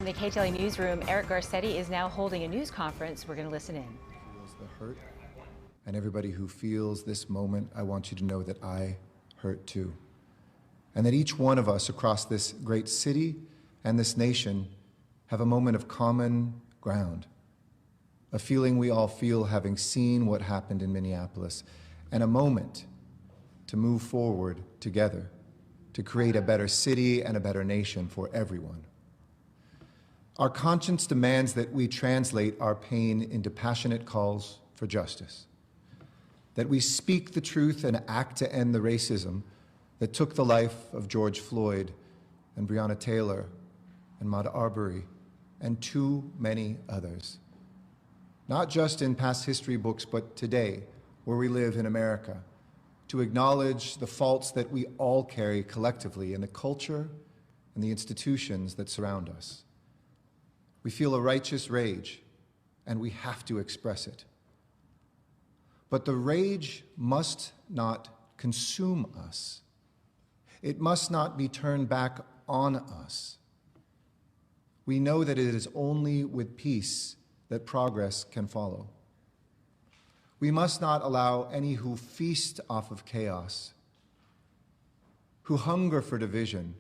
the KTLA newsroom, Eric Garcetti is now holding a news conference. We're going to listen in. Feels the hurt. And everybody who feels this moment, I want you to know that I hurt too. And that each one of us across this great city and this nation have a moment of common ground. A feeling we all feel having seen what happened in Minneapolis, and a moment to move forward together to create a better city and a better nation for everyone. Our conscience demands that we translate our pain into passionate calls for justice, that we speak the truth and act to end the racism that took the life of George Floyd and Breonna Taylor and Ahmaud Arbery and too many others. Not just in past history books, but today, where we live in America, to acknowledge the faults that we all carry collectively in the culture and the institutions that surround us. We feel a righteous rage, and we have to express it. But the rage must not consume us. It must not be turned back on us. We know that it is only with peace that progress can follow. We must not allow any who feast off of chaos, who hunger for division,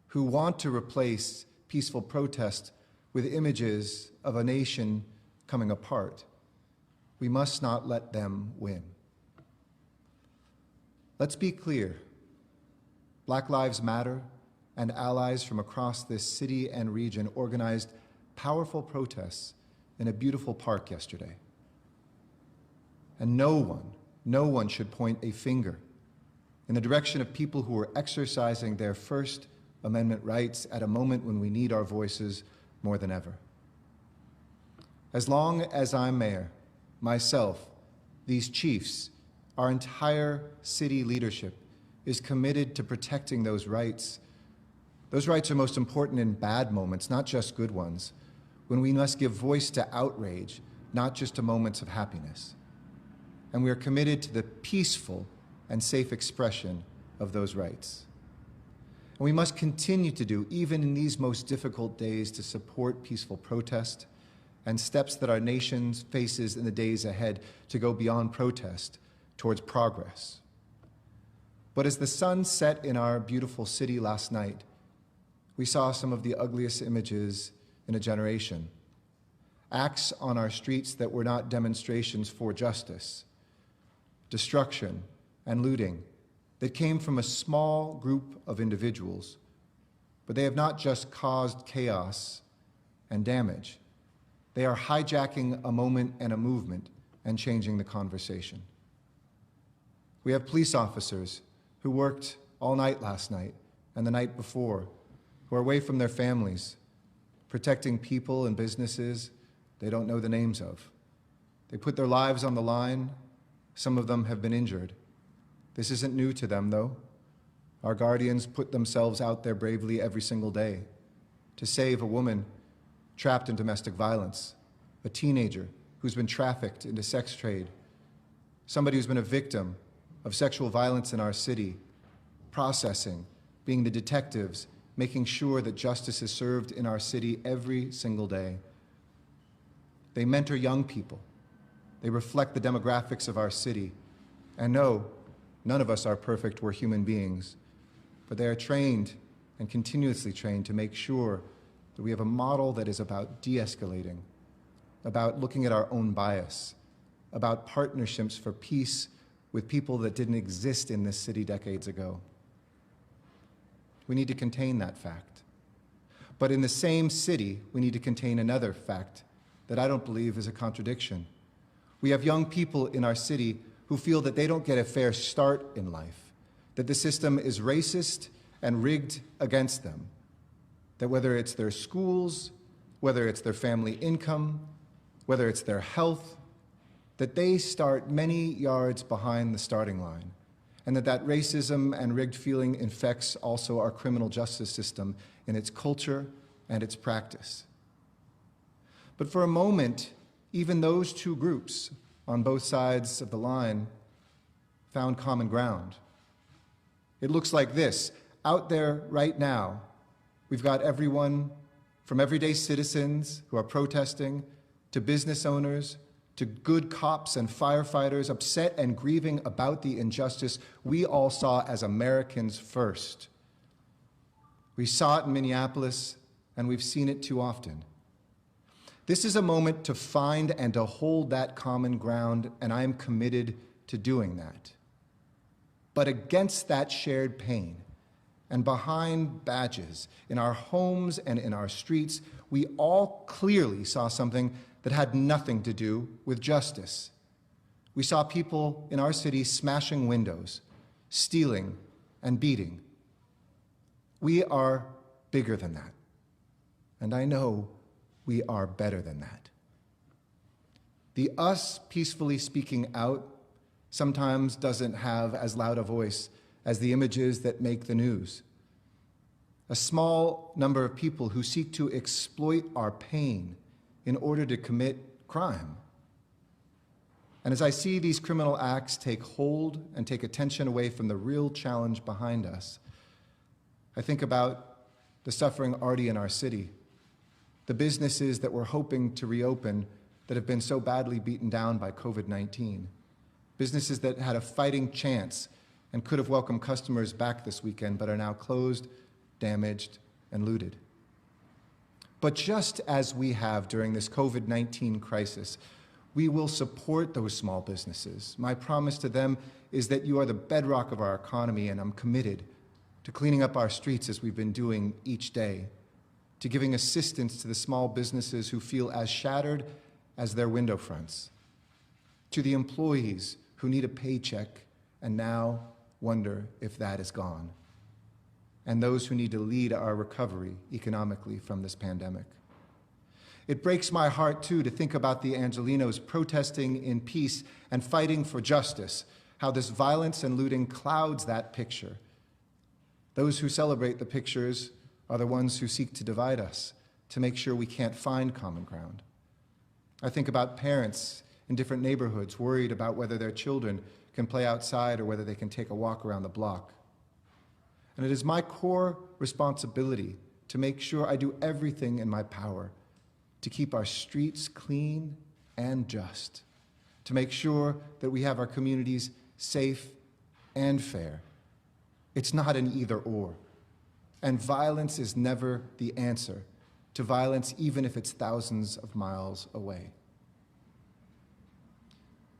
who want to replace peaceful protest with images of a nation coming apart. We must not let them win. Let's be clear. Black Lives Matter and allies from across this city and region organized powerful protests in a beautiful park yesterday. And no one should point a finger in the direction of people who are exercising their First Amendment rights at a moment when we need our voices more than ever. As long as I'm mayor, myself, these chiefs, our entire city leadership is committed to protecting those rights. Those rights are most important in bad moments, not just good ones, when we must give voice to outrage, not just to moments of happiness. And we are committed to the peaceful and safe expression of those rights. And we must continue to do, even in these most difficult days, to support peaceful protest and steps that our nation faces in the days ahead to go beyond protest towards progress. But as the sun set in our beautiful city last night, we saw some of the ugliest images in a generation. Acts on our streets that were not demonstrations for justice, destruction and looting that came from a small group of individuals, but they have not just caused chaos and damage. They are hijacking a moment and a movement and changing the conversation. We have police officers who worked all night last night and the night before, who are away from their families, protecting people and businesses they don't know the names of. They put their lives on the line. Some of them have been injured. This isn't new to them, though. Our guardians put themselves out there bravely every single day to save a woman trapped in domestic violence, a teenager who's been trafficked into sex trade, somebody who's been a victim of sexual violence in our city, processing, being the detectives, making sure that justice is served in our city every single day. They mentor young people. They reflect the demographics of our city. And no, none of us are perfect, we're human beings. But they are trained and continuously trained to make sure that we have a model that is about de-escalating, about looking at our own bias, about partnerships for peace with people that didn't exist in this city decades ago. We need to contain that fact. But in the same city, we need to contain another fact that I don't believe is a contradiction. We have young people in our city who feel that they don't get a fair start in life, that the system is racist and rigged against them, that whether it's their schools, whether it's their family income, whether it's their health, that they start many yards behind the starting line, and that racism and rigged feeling infects also our criminal justice system in its culture and its practice. But for a moment, even those two groups on both sides of the line found common ground. It looks like this. Out there right now, we've got everyone from everyday citizens who are protesting, to business owners, to good cops and firefighters upset and grieving about the injustice we all saw as Americans first. We saw it in Minneapolis, and we've seen it too often. This is a moment to find and to hold that common ground, and I am committed to doing that. But against that shared pain, and behind badges, in our homes and in our streets, we all clearly saw something that had nothing to do with justice. We saw people in our city smashing windows, stealing, and beating. We are bigger than that, and I know we are better than that. The us peacefully speaking out sometimes doesn't have as loud a voice as the images that make the news. A small number of people who seek to exploit our pain in order to commit crime. And as I see these criminal acts take hold and take attention away from the real challenge behind us, I think about the suffering already in our city, the businesses that we're hoping to reopen that have been so badly beaten down by COVID-19, businesses that had a fighting chance and could have welcomed customers back this weekend but are now closed, damaged, and looted. But just as we have during this COVID-19 crisis, we will support those small businesses. My promise to them is that you are the bedrock of our economy, and I'm committed to cleaning up our streets as we've been doing each day, to giving assistance to the small businesses who feel as shattered as their window fronts, to the employees who need a paycheck and now wonder if that is gone, and those who need to lead our recovery economically from this pandemic. It breaks my heart, too, to think about the Angelenos protesting in peace and fighting for justice, how this violence and looting clouds that picture. Those who celebrate the pictures are the ones who seek to divide us, to make sure we can't find common ground. I think about parents in different neighborhoods worried about whether their children can play outside or whether they can take a walk around the block. And it is my core responsibility to make sure I do everything in my power to keep our streets clean and just, to make sure that we have our communities safe and fair. It's not an either-or. And violence is never the answer to violence, even if it's thousands of miles away.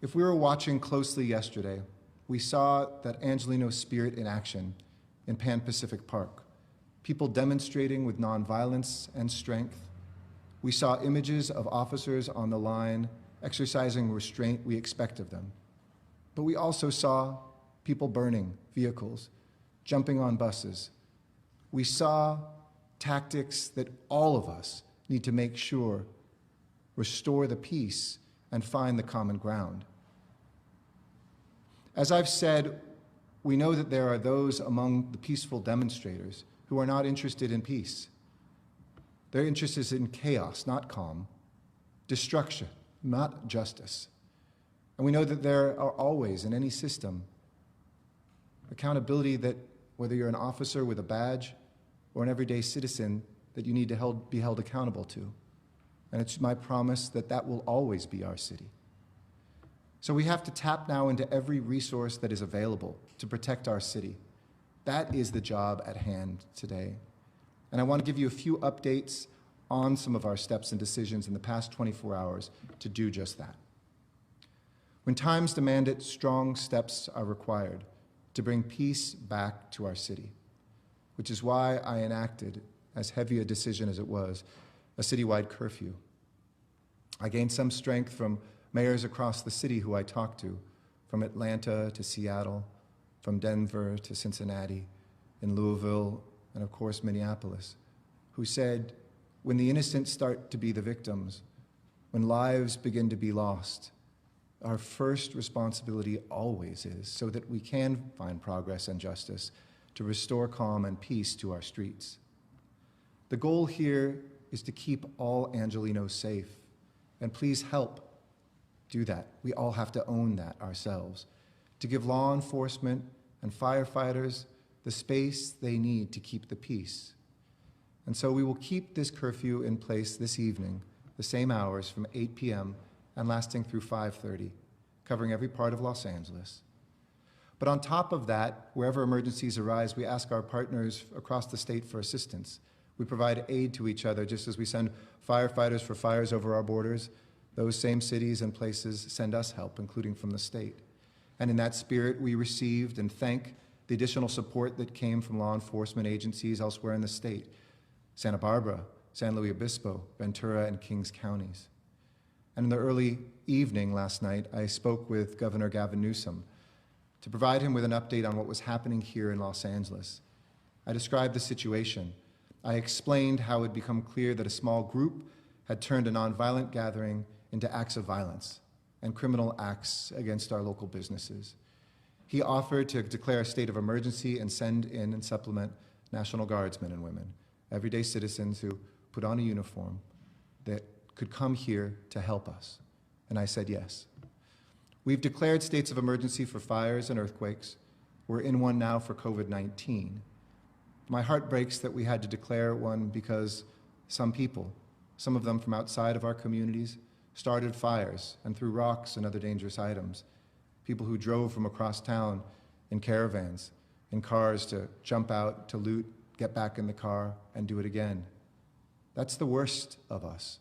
If we were watching closely yesterday, we saw that Angeleno spirit in action in Pan Pacific Park, people demonstrating with nonviolence and strength. We saw images of officers on the line exercising restraint we expect of them. But we also saw people burning vehicles, jumping on buses. We saw tactics that all of us need to make sure restore the peace and find the common ground. As I've said, we know that there are those among the peaceful demonstrators who are not interested in peace. Their interest is in chaos, not calm, destruction, not justice. And we know that there are always, in any system, accountability that whether you're an officer with a badge or an everyday citizen, that you need to be held accountable to. And it's my promise that that will always be our city. So we have to tap now into every resource that is available to protect our city. That is the job at hand today. And I want to give you a few updates on some of our steps and decisions in the past 24 hours to do just that. When times demand it, strong steps are required to bring peace back to our city, which is why I enacted, as heavy a decision as it was, a citywide curfew. I gained some strength from mayors across the city who I talked to, from Atlanta to Seattle, from Denver to Cincinnati, in Louisville, and of course Minneapolis, who said, when the innocent start to be the victims, when lives begin to be lost, our first responsibility always is, so that we can find progress and justice, to restore calm and peace to our streets. The goal here is to keep all Angelenos safe, and please help do that. We all have to own that ourselves, to give law enforcement and firefighters the space they need to keep the peace. And so we will keep this curfew in place this evening, the same hours from 8 p.m. and lasting through 5:30, covering every part of Los Angeles. But on top of that, wherever emergencies arise, we ask our partners across the state for assistance. We provide aid to each other, just as we send firefighters for fires over our borders. Those same cities and places send us help, including from the state. And in that spirit, we received and thank the additional support that came from law enforcement agencies elsewhere in the state: Santa Barbara, San Luis Obispo, Ventura, and Kings counties. And in the early evening last night, I spoke with Governor Gavin Newsom to provide him with an update on what was happening here in Los Angeles. I described the situation. I explained how it had become clear that a small group had turned a nonviolent gathering into acts of violence and criminal acts against our local businesses. He offered to declare a state of emergency and send in and supplement National Guardsmen and women, everyday citizens who put on a uniform that could come here to help us. And I said yes. We've declared states of emergency for fires and earthquakes. We're in one now for COVID-19. My heart breaks that we had to declare one because some people, some of them from outside of our communities, started fires and threw rocks and other dangerous items. People who drove from across town in caravans, in cars to jump out, to loot, get back in the car, and do it again. That's the worst of us,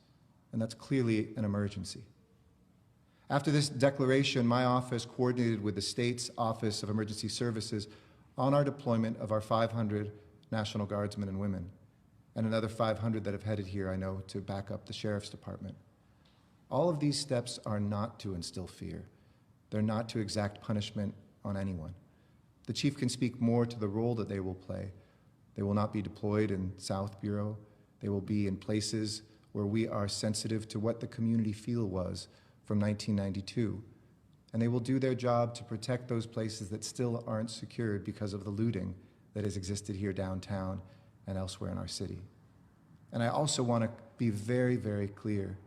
and that's clearly an emergency. After this declaration, my office coordinated with the state's Office of Emergency Services on our deployment of our 500 National Guardsmen and women, and another 500 that have headed here, I know, to back up the Sheriff's Department. All of these steps are not to instill fear. They're not to exact punishment on anyone. The chief can speak more to the role that they will play. They will not be deployed in South Bureau. They will be in places where we are sensitive to what the community feel was from 1992. And they will do their job to protect those places that still aren't secured because of the looting that has existed here downtown and elsewhere in our city. And I also want to be very, very clear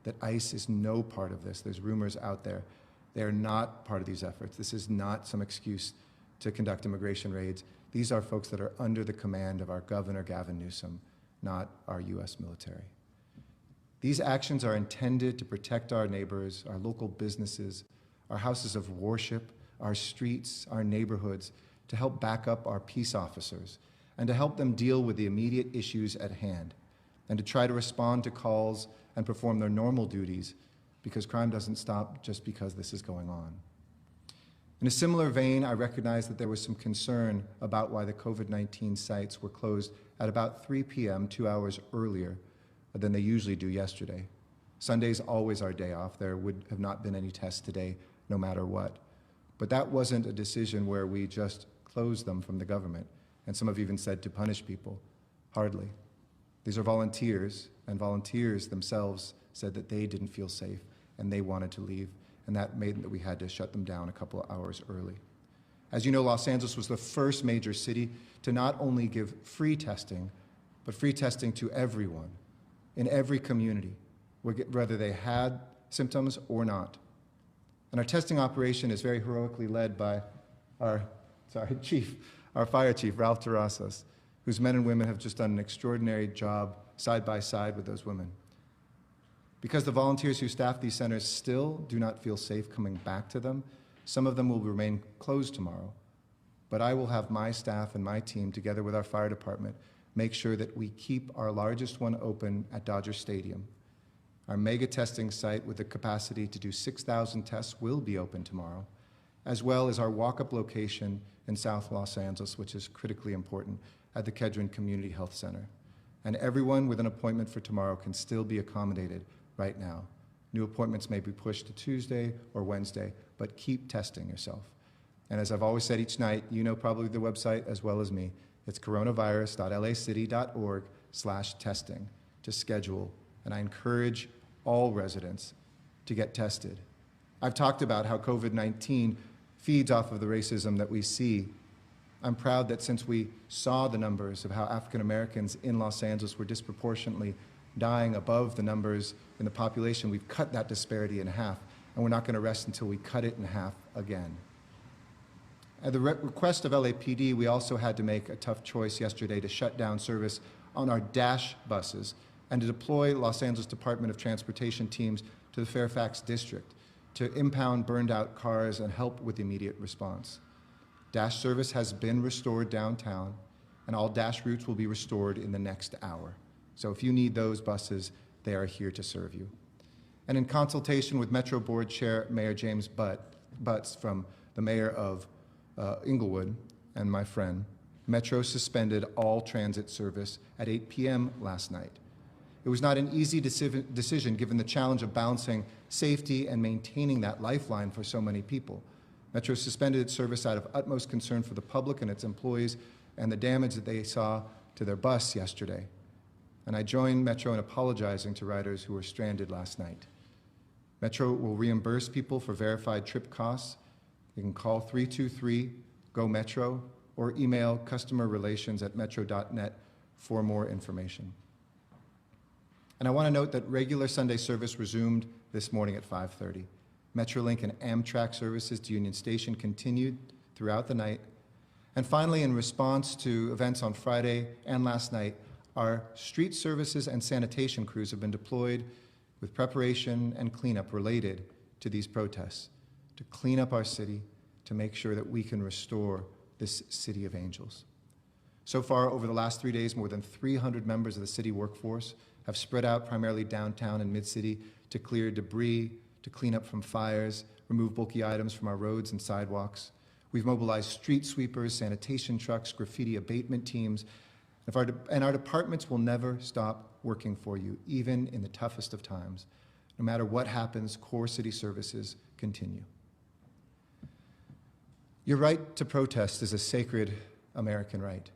that ICE is no part of this. There's rumors out there. They are not part of these efforts. This is not some excuse to conduct immigration raids. These are folks that are under the command of our Governor Gavin Newsom, not our U.S. military. These actions are intended to protect our neighbors, our local businesses, our houses of worship, our streets, our neighborhoods, to help back up our peace officers and to help them deal with the immediate issues at hand and to try to respond to calls and perform their normal duties, because crime doesn't stop just because this is going on. In a similar vein, I recognize that there was some concern about why the COVID-19 sites were closed at about 3 p.m., 2 hours earlier than they usually do yesterday. Sunday's always our day off. There would have not been any tests today, no matter what. But that wasn't a decision where we just closed them from the government. And some have even said to punish people. Hardly. These are volunteers, and volunteers themselves said that they didn't feel safe and they wanted to leave, and that made that we had to shut them down a couple of hours early. As you know, Los Angeles was the first major city to not only give free testing, but free testing to everyone in every community, whether they had symptoms or not. And our testing operation is very heroically led by our fire chief, Ralph Terrazas, whose men and women have just done an extraordinary job side by side with those women. Because the volunteers who staff these centers still do not feel safe coming back to them, some of them will remain closed tomorrow. But I will have my staff and my team, together with our fire department, make sure that we keep our largest one open at Dodger Stadium. Our mega testing site with the capacity to do 6,000 tests will be open tomorrow, as well as our walk-up location in South Los Angeles, which is critically important, at the Kedron Community Health Center. And everyone with an appointment for tomorrow can still be accommodated right now. New appointments may be pushed to Tuesday or Wednesday, but keep testing yourself. And as I've always said each night, you know probably the website as well as me. It's coronavirus.lacity.org/testing to schedule. And I encourage all residents to get tested. I've talked about how COVID-19 feeds off of the racism that we see. I'm proud that since we saw the numbers of how African Americans in Los Angeles were disproportionately dying above the numbers in the population, we've cut that disparity in half, and we're not going to rest until we cut it in half again. At the request of LAPD, we also had to make a tough choice yesterday to shut down service on our Dash buses and to deploy Los Angeles Department of Transportation teams to the Fairfax District to impound burned out cars and help with immediate response. Dash service has been restored downtown, and all Dash routes will be restored in the next hour. So if you need those buses, they are here to serve you. And in consultation with Metro Board Chair Mayor James Butts from the mayor of Inglewood and my friend, Metro suspended all transit service at 8 p.m. last night. It was not an easy decision given the challenge of balancing safety and maintaining that lifeline for so many people. Metro suspended its service out of utmost concern for the public and its employees and the damage that they saw to their bus yesterday. And I join Metro in apologizing to riders who were stranded last night. Metro will reimburse people for verified trip costs. You can call 323-GO-METRO or email customerrelations@metro.net for more information. And I want to note that regular Sunday service resumed this morning at 5:30. Metrolink and Amtrak services to Union Station continued throughout the night. And finally, in response to events on Friday and last night, our street services and sanitation crews have been deployed with preparation and cleanup related to these protests, to clean up our city, to make sure that we can restore this city of angels. So far, over the last 3 days, more than 300 members of the city workforce have spread out primarily downtown and mid-city to clear debris, to clean up from fires, remove bulky items from our roads and sidewalks. We've mobilized street sweepers, sanitation trucks, graffiti abatement teams, and our departments will never stop working for you, even in the toughest of times. No matter what happens, core city services continue. Your right to protest is a sacred American right.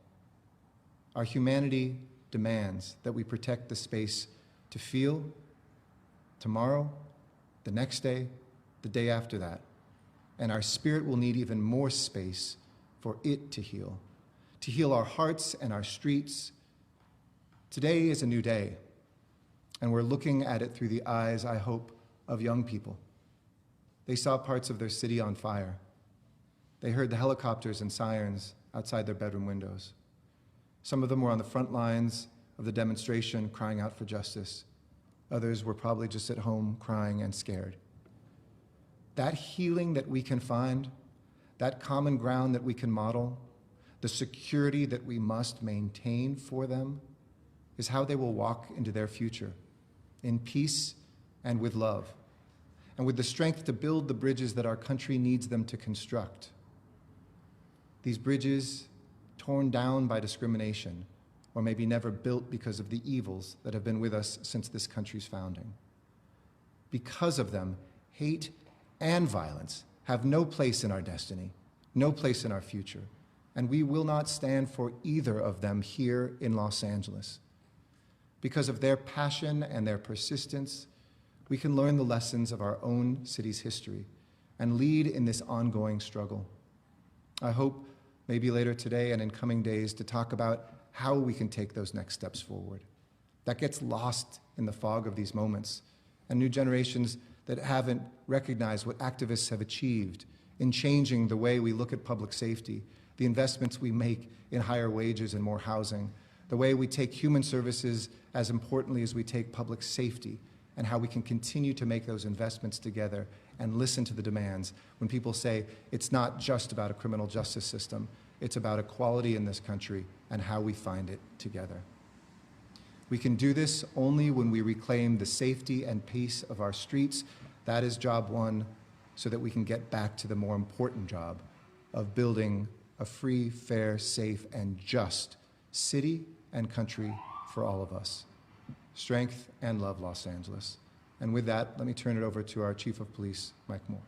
Our humanity demands that we protect the space to feel tomorrow, the next day, the day after that. And our spirit will need even more space for it to heal our hearts and our streets. Today is a new day, and we're looking at it through the eyes, I hope, of young people. They saw parts of their city on fire. They heard the helicopters and sirens outside their bedroom windows. Some of them were on the front lines of the demonstration crying out for justice. Others were probably just at home crying and scared. That healing that we can find, that common ground that we can model, the security that we must maintain for them is how they will walk into their future, in peace and with love, and with the strength to build the bridges that our country needs them to construct. These bridges torn down by discrimination, or maybe never built because of the evils that have been with us since this country's founding. Because of them, hate and violence have no place in our destiny, no place in our future, and we will not stand for either of them here in Los Angeles. Because of their passion and their persistence, we can learn the lessons of our own city's history and lead in this ongoing struggle. I hope maybe later today and in coming days to talk about how we can take those next steps forward. That gets lost in the fog of these moments, and new generations that haven't recognized what activists have achieved in changing the way we look at public safety, the investments we make in higher wages and more housing, the way we take human services as importantly as we take public safety, and how we can continue to make those investments together and listen to the demands when people say it's not just about a criminal justice system, it's about equality in this country and how we find it together. We can do this only when we reclaim the safety and peace of our streets. That is job one, so that we can get back to the more important job of building a free, fair, safe, and just city and country for all of us. Strength and love, Los Angeles. And with that, let me turn it over to our Chief of Police, Mike Moore.